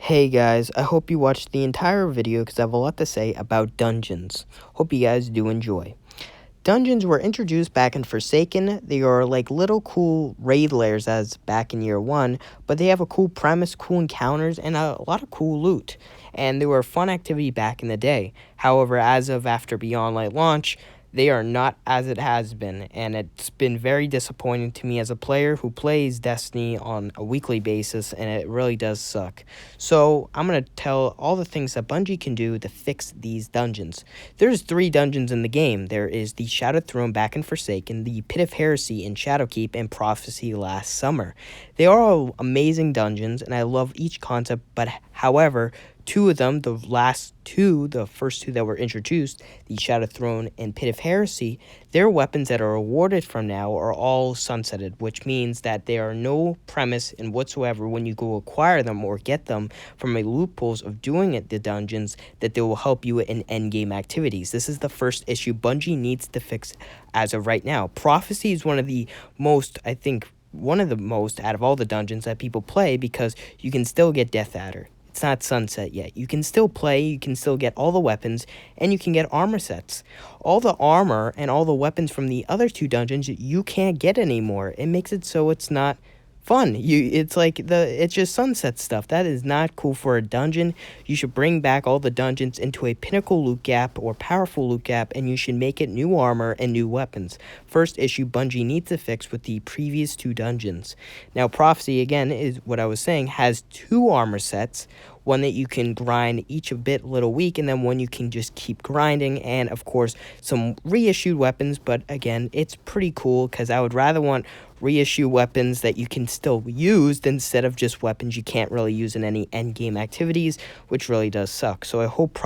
Hey guys, I hope you watched the entire video because I have a lot to say about dungeons. Hope you guys do enjoy. Dungeons were introduced back in Forsaken. They are like little cool raid layers as back in year 1, but they have a cool premise, cool encounters, and a lot of cool loot. And they were a fun activity back in the day. However, as of after Beyond Light launch, they are not as it has been, and it's been very disappointing to me as a player who plays Destiny on a weekly basis, and it really does suck. So I'm going to tell all the things that Bungie can do to fix these dungeons. There's 3 dungeons in the game. There is the Shadowed Throne back in Forsaken, the Pit of Heresy in Shadowkeep, and Prophecy last summer. They are all amazing dungeons, and I love each concept, but however, 2 of them, the first two that were introduced, the Shadowed Throne and Pit of Heresy, their weapons that are awarded from now are all sunsetted, which means that there are no premise in whatsoever when you go acquire them or get them from a loopholes of doing it, the dungeons, that they will help you in endgame activities. This is the first issue Bungie needs to fix as of right now. Prophecy is one of the most out of all the dungeons that people play because you can still get Death Adder. It's not sunset yet. You can still play, you can still get all the weapons, and you can get armor sets. All the armor and all the weapons from the other 2 dungeons you can't get anymore. It makes it so it's not fun. It's just sunset stuff. That is not cool for a dungeon. You should bring back all the dungeons into a pinnacle loot gap or powerful loot gap, and you should make it new armor and new weapons. First issue Bungie needs to fix with the previous 2 dungeons. Now Prophecy, again, is what I was saying, has 2 armor sets. One that you can grind each a bit little week, and then one you can just keep grinding, and of course some reissued weapons. But again, it's pretty cool because I would rather want reissue weapons that you can still use instead of just weapons you can't really use in any endgame activities, which really does suck. So I hope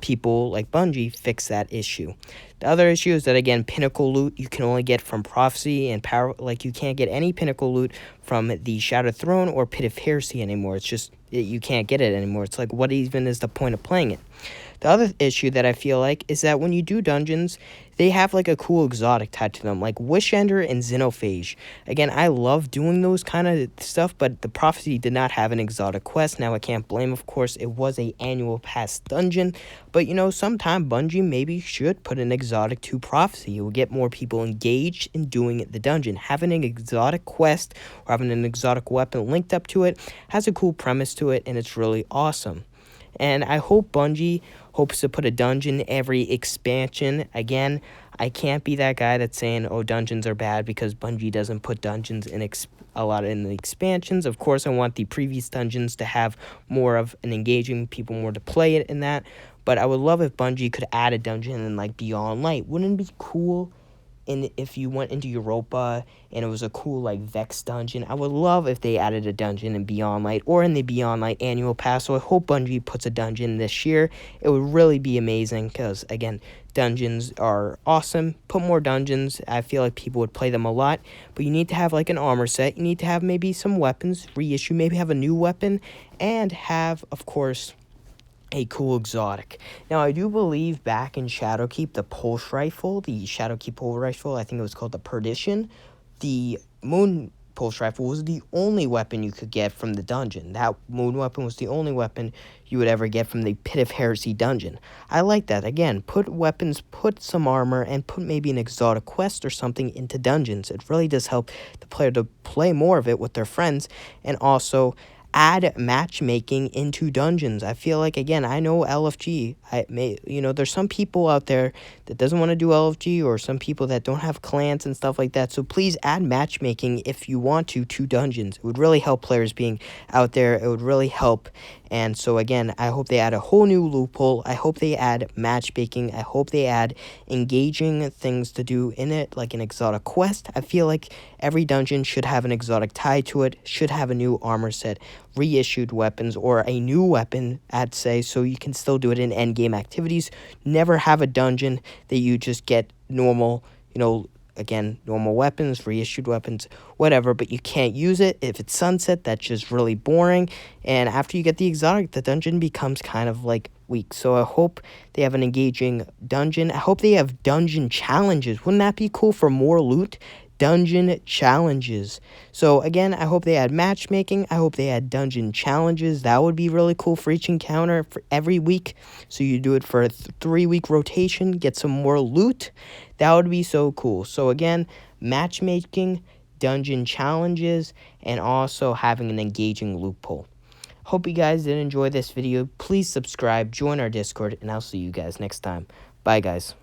people like Bungie fix that issue. The other issue is that, again, pinnacle loot you can only get from Prophecy and Power. Like, you can't get any pinnacle loot from the Shadowed Throne or Pit of Heresy anymore. It's just, you can't get it anymore. It's like, what even is the point of playing it? The other issue that I feel like is that when you do dungeons, they have like a cool exotic tied to them, like Wishender and Xenophage. Again, I love doing those kind of stuff, but the Prophecy did not have an exotic quest. Now, I can't blame, of course, it was a annual pass dungeon, but sometime Bungie maybe should put an exotic to Prophecy. It will get more people engaged in doing the dungeon. Having an exotic quest or having an exotic weapon linked up to it has a cool premise to it, and it's really awesome. And I hope Bungie hopes to put a dungeon every expansion. Again, I can't be that guy that's saying, oh, dungeons are bad because Bungie doesn't put dungeons in a lot in the expansions. Of course, I want the previous dungeons to have more of an engaging, people more to play it in that. But I would love if Bungie could add a dungeon in like Beyond Light. Wouldn't it be cool? And if you went into Europa and it was a cool like Vex dungeon, I would love if they added a dungeon in Beyond Light or in the Beyond Light annual pass. So I hope Bungie puts a dungeon this year. It would really be amazing because, again, dungeons are awesome. Put more dungeons. I feel like people would play them a lot. But you need to have like an armor set. You need to have maybe some weapons, reissue, maybe have a new weapon, and have, of course, a cool exotic. Now, I do believe back in Shadowkeep, the pulse rifle, the Shadowkeep pulse rifle, I think it was called the Perdition, the moon pulse rifle was the only weapon you could get from the dungeon. That moon weapon was the only weapon you would ever get from the Pit of Heresy dungeon. I like that. Again, put weapons, put some armor, and put maybe an exotic quest or something into dungeons. It really does help the player to play more of it with their friends, and also add matchmaking into dungeons. I feel like, again, I know LFG. There's some people out there that doesn't want to do LFG, or some people that don't have clans and stuff like that. So please add matchmaking if you want to dungeons. It would really help players being out there. It would really help. And so, again, I hope they add a whole new loophole. I hope they add matchmaking. I hope they add engaging things to do in it, like an exotic quest. I feel like every dungeon should have an exotic tied to it, should have a new armor set, reissued weapons, or a new weapon, I'd say, so you can still do it in endgame activities. Never have a dungeon that you just get normal, again, normal weapons, reissued weapons, whatever, but you can't use it. If it's sunset, that's just really boring. And after you get the exotic, the dungeon becomes kind of like weak. So I hope they have an engaging dungeon. I hope they have dungeon challenges. Wouldn't that be cool for more loot? dungeon challenges. So again, I hope they add matchmaking. I hope they add dungeon challenges. That would be really cool for each encounter for every week. So you do it for a 3-week rotation, get some more loot. That would be so cool. So again, matchmaking, dungeon challenges, and also having an engaging loophole. Hope you guys did enjoy this video. Please subscribe, join our Discord, and I'll see you guys next time. Bye, guys.